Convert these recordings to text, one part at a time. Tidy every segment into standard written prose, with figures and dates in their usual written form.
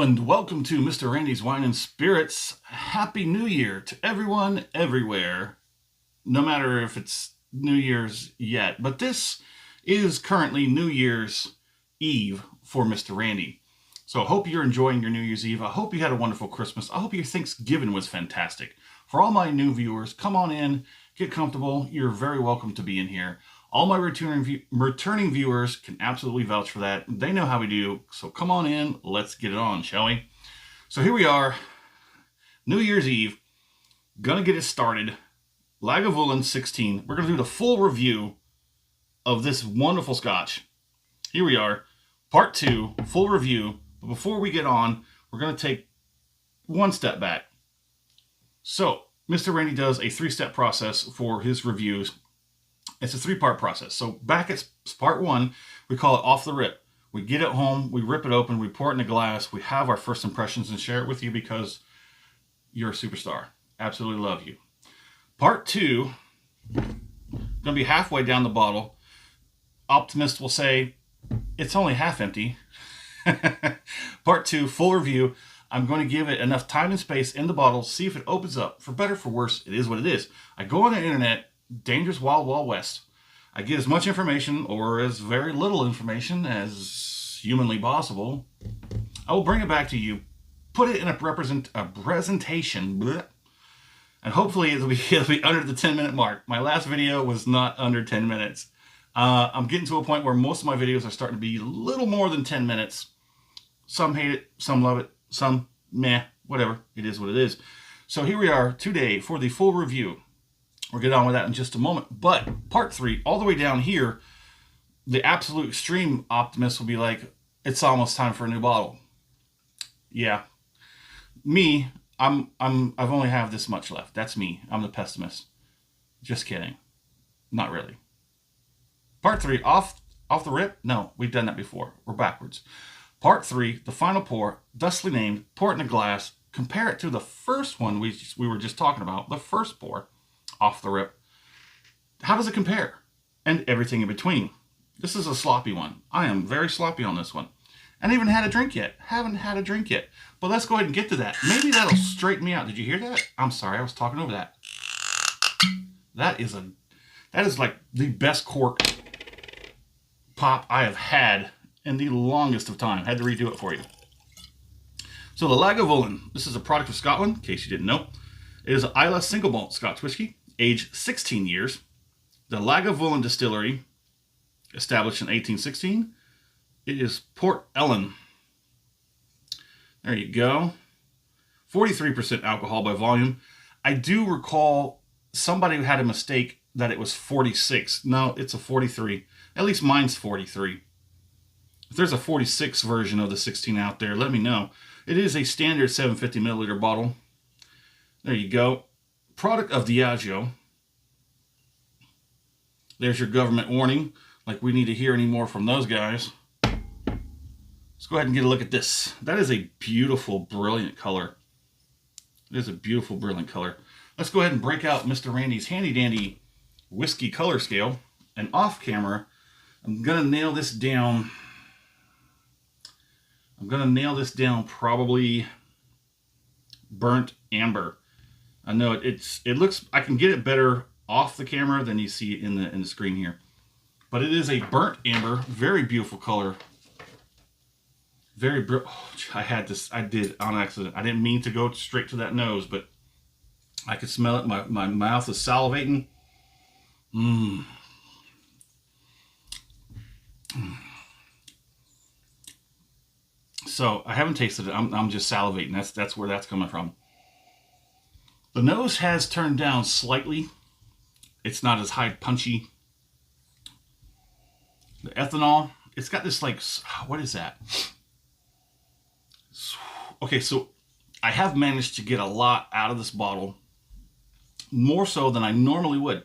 and welcome to Mr. Randy's Wine and Spirits. Happy New Year to everyone, everywhere, no matter if it's New Year's yet. But this is currently New Year's Eve for Mr. Randy. So I hope you're enjoying your New Year's Eve. I hope you had a wonderful Christmas. I hope your Thanksgiving was fantastic. For all my new viewers, come on in, get comfortable. You're very welcome to be in here. All my returning viewers can absolutely vouch for that. They know how we do. So come on in. Let's get it on, shall we? So here we are, New Year's Eve. Gonna get it started. Lagavulin 16. We're gonna do the full review of this wonderful Scotch. Here we are, part 2, full review. But before we get on, we're gonna take one step back. So Mr. Randy does a 3-step process for his reviews. It's a 3-part process. So back at part 1, we call it off the rip. We get it home, we rip it open, we pour it in a glass, we have our first impressions and share it with you because you're a superstar. Absolutely love you. Part 2, gonna be halfway down the bottle. Optimists will say, it's only half empty. Part 2, full review. I'm going to give it enough time and space in the bottle, see if it opens up. For better, for worse, it is what it is. I go on the internet, dangerous wild west. I get as much information or as very little information as humanly possible. I will bring it back to you, put it in a presentation, bleh, and hopefully it'll be under the 10-minute mark. My last video was not under 10 minutes. I'm getting to a point where most of my videos are starting to be a little more than 10 minutes. Some hate it, some love it, some meh, whatever. It is what it is. So here we are today for the full review. We'll get on with that in just a moment. But part 3, all the way down here, the absolute extreme optimist will be like, it's almost time for a new bottle. Yeah. Me, I've only have this much left. That's me. I'm the pessimist. Just kidding. Not really. Part 3, off the rip? No, we've done that before. We're backwards. Part 3, the final pour, thusly named, pour it in a glass, compare it to the first one we were just talking about, the first pour. Off the rip. How does it compare? And everything in between. This is a sloppy one. I am very sloppy on this one. I haven't had a drink yet. Haven't had a drink yet. But let's go ahead and get to that. Maybe that'll straighten me out. Did you hear that? I'm sorry, I was talking over that. That is like the best cork pop I have had in the longest of time. Had to redo it for you. So the Lagavulin, this is a product of Scotland, in case you didn't know. It is an Islay single malt Scotch whiskey. Aged 16 years. The Lagavulin distillery, established in 1816. It is Port Ellen. There you go. 43% alcohol by volume. I do recall somebody who had a mistake that it was 46. No, it's a 43. At least mine's 43. If there's a 46 version of the 16 out there, let me know. It is a standard 750 milliliter bottle. There you go. Product of Diageo. There's your government warning. Like we need to hear any more from those guys. Let's go ahead and get a look at this. That is a beautiful, brilliant color. It is a beautiful, brilliant color. Let's go ahead and break out Mr. Randy's handy dandy whiskey color scale. And off camera, I'm going to nail this down. Probably burnt amber. I know it looks, I can get it better off the camera than you see it in the screen here. But it is a burnt amber, very beautiful color. Very, I did on accident. I didn't mean to go straight to that nose, but I could smell it. My mouth is salivating. So I haven't tasted it. I'm just salivating. That's where that's coming from. The nose has turned down slightly. It's not as high punchy. The ethanol, it's got this like, what is that? Okay, so I have managed to get a lot out of this bottle. More so than I normally would.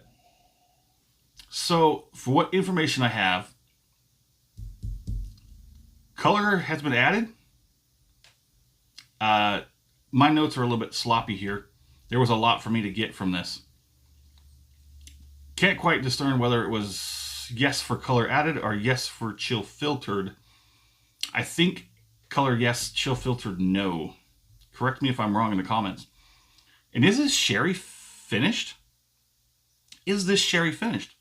So for what information I have, color has been added. My notes are a little bit sloppy here. There was a lot for me to get from this. Can't quite discern whether it was yes for color added or yes for chill filtered. I think color, yes. Chill filtered, no. Correct me if I'm wrong in the comments. And is this sherry finished? Is this sherry finished?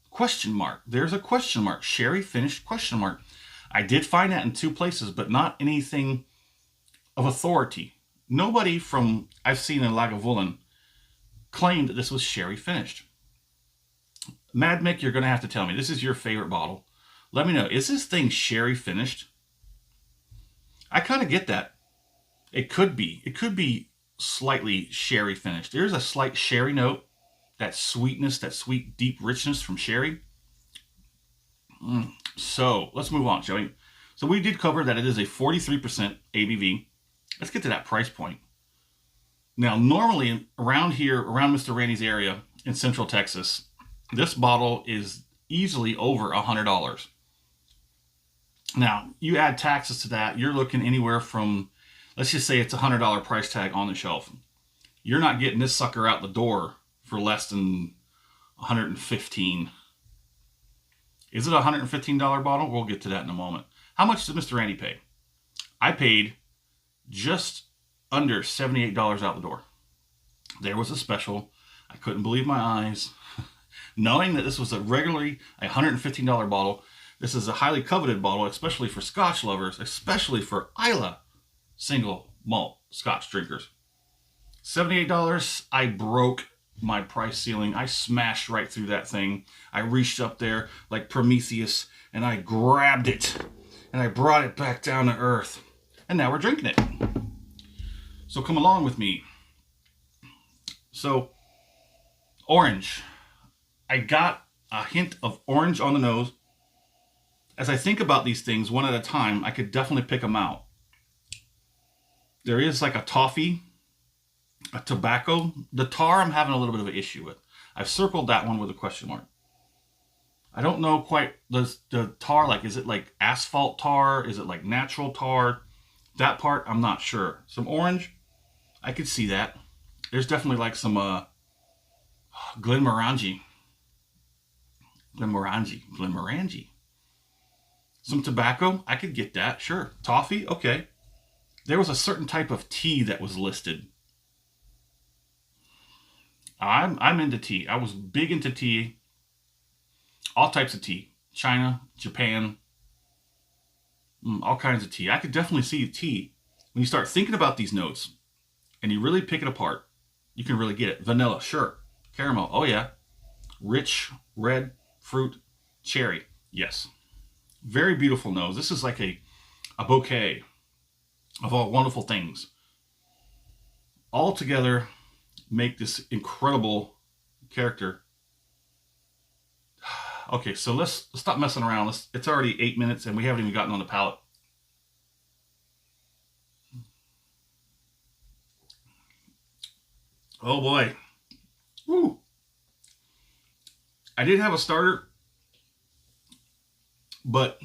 Question mark. There's a question mark. Sherry finished, question mark. I did find that in 2 places, but not anything of authority. Nobody from I've seen in Lagavulin claimed that this was sherry finished. Mad Mick, you're going to have to tell me. This is your favorite bottle. Let me know. Is this thing sherry finished? I kind of get that. It could be. It could be slightly sherry finished. There's a slight sherry note. That sweetness, that sweet, deep richness from sherry. So, let's move on, shall we? So we did cover that it is a 43% ABV. Let's get to that price point. Now, normally around here, around Mr. Randy's area in Central Texas, this bottle is easily over $100. Now, you add taxes to that, you're looking anywhere from, let's just say it's a $100 price tag on the shelf. You're not getting this sucker out the door for less than $115. Is it a $115 bottle? We'll get to that in a moment. How much did Mr. Randy pay? I paid just under $78 out the door. There was a special. I couldn't believe my eyes. Knowing that this was regularly a $115 bottle, this is a highly coveted bottle, especially for Scotch lovers, especially for Islay single malt Scotch drinkers. $78, I broke my price ceiling. I smashed right through that thing. I reached up there like Prometheus and I grabbed it and I brought it back down to earth. And now we're drinking it. So come along with me. So, orange. I got a hint of orange on the nose. As I think about these things one at a time, I could definitely pick them out. There is like a toffee, a tobacco. The tar I'm having a little bit of an issue with. I've circled that one with a question mark. I don't know quite the tar, like is it like asphalt tar? Is it like natural tar? That part, I'm not sure. Some orange, I could see that. There's definitely like some Glenmorangie. Some tobacco, I could get that, sure. Toffee, okay. There was a certain type of tea that was listed. I'm into tea. I was big into tea. All types of tea. China, Japan, all kinds of tea. I could definitely see tea. When you start thinking about these notes and you really pick it apart, you can really get it. Vanilla, sure. Caramel, oh yeah. Rich, red, fruit, cherry, yes. Very beautiful nose. This is like a bouquet of all wonderful things. All together make this incredible character. Okay, so let's stop messing around. It's already 8 minutes and we haven't even gotten on the palate. Oh boy. Woo. I did have a starter, but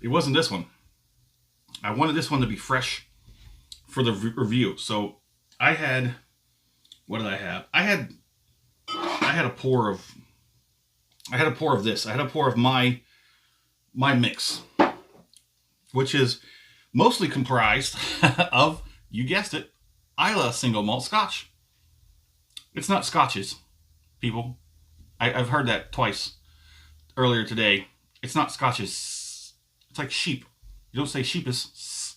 it wasn't this one. I wanted this one to be fresh for the review. So I had, what did I have? I had a pour of this. I had a pour of my mix, which is mostly comprised of, you guessed it, Islay single malt Scotch. It's not Scotches, people. I've heard that twice earlier today. It's not Scotches. It's like sheep. You don't say sheepis.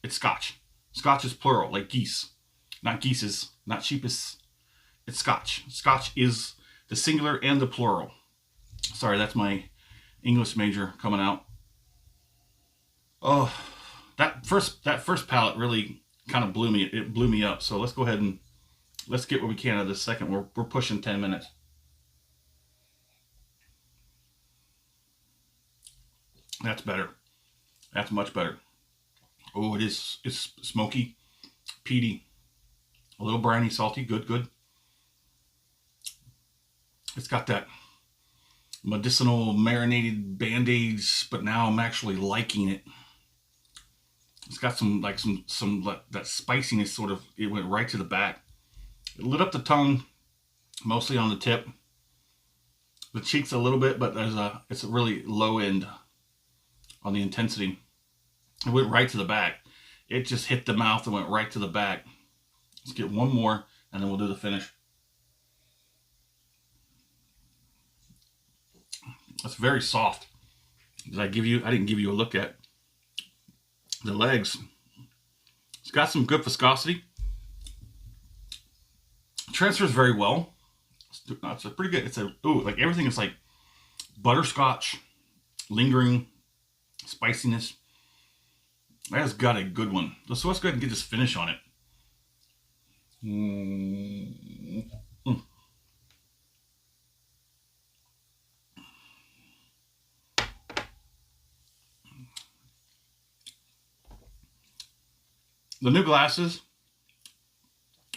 It's Scotch. Scotch is plural, like geese. Not geeses, not sheepis. It's Scotch. Scotch is the singular and the plural. Sorry, that's my English major coming out. Oh, that first palate really kind of blew me. It blew me up. So let's go ahead and let's get what we can out of this second. We're pushing 10 minutes. That's better. That's much better. Oh, it's smoky, peaty, a little briny, salty. Good. It's got that medicinal marinated band-aids, but now I'm actually liking it. It's got some that spiciness sort of, it went right to the back. It lit up the tongue, mostly on the tip. The cheeks a little bit, but it's a really low end on the intensity. It went right to the back. It just hit the mouth and went right to the back. Let's get one more, and then we'll do the finish. That's very soft. I didn't give you a look at the legs. It's got some good viscosity. Transfers very well. It's a pretty good. Like everything is like butterscotch, lingering spiciness. That has got a good one. So let's go ahead and get this finish on it. The new glasses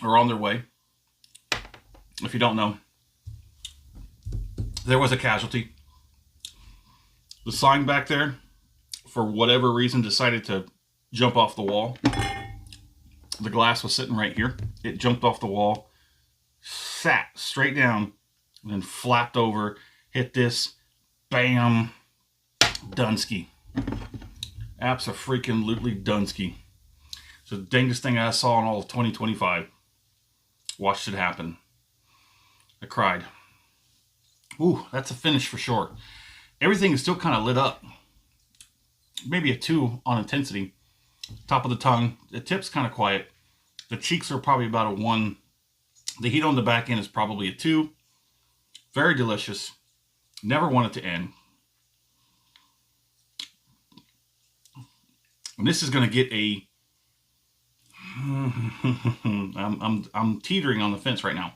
are on their way. If you don't know, there was a casualty. The sign back there, for whatever reason, decided to jump off the wall. The glass was sitting right here. It jumped off the wall, sat straight down, and then flapped over, hit this, bam, Dunsky. Abso-freaking-lutely Dunsky. It's the dangest thing I saw in all of 2025. Watched it happen. I cried. Ooh, that's a finish for sure. Everything is still kind of lit up. Maybe a 2 on intensity. Top of the tongue. The tip's kind of quiet. The cheeks are probably about a 1. The heat on the back end is probably a 2. Very delicious. Never want it to end. And this is going to get a... I'm teetering on the fence right now.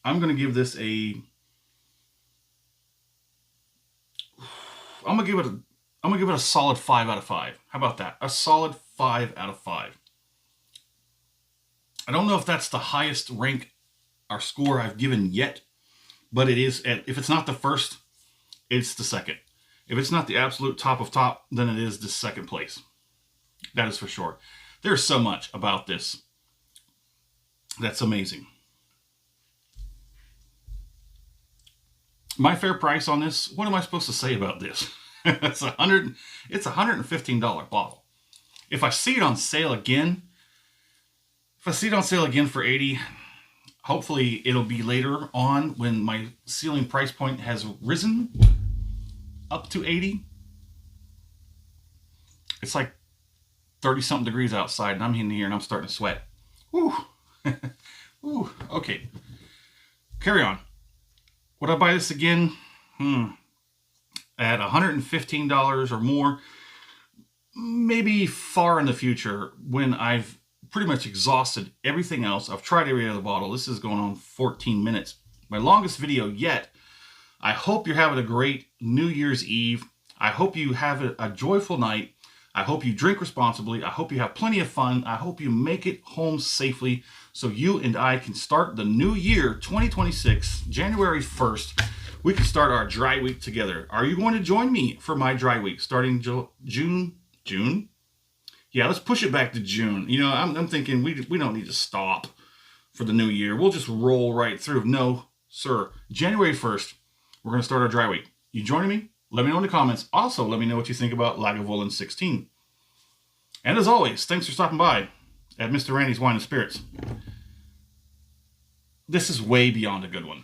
I'm going to give this a... I'm gonna give it a solid 5 out of 5. How about that? A solid 5 out of 5. I don't know if that's the highest rank or score I've given yet, but it is. If it's not the first, it's the second. If it's not the absolute top of top, then it is the second place. That is for sure. There's so much about this that's amazing. My fair price on this, what am I supposed to say about this? It's a $115 bottle. If I see it on sale again, for $80, hopefully it'll be later on when my ceiling price point has risen up to 80. It's like 30 something degrees outside and I'm in here and I'm starting to sweat. Whew. Ooh, okay. Carry on. Would I buy this again? At $115 or more, maybe far in the future when I've pretty much exhausted everything else. I've tried every other bottle. This is going on 14 minutes. My longest video yet. I hope you're having a great New Year's Eve. I hope you have a joyful night. I hope you drink responsibly. I hope you have plenty of fun. I hope you make it home safely so you and I can start the new year, 2026, January 1st. We can start our dry week together. Are you going to join me for my dry week starting June? Yeah, let's push it back to June. You know, I'm thinking we don't need to stop for the new year. We'll just roll right through. No, sir. January 1st, we're going to start our dry week. You joining me? Let me know in the comments. Also, let me know what you think about Lagavulin 16. And as always, thanks for stopping by at Mr. Randy's Wine and Spirits. This is way beyond a good one.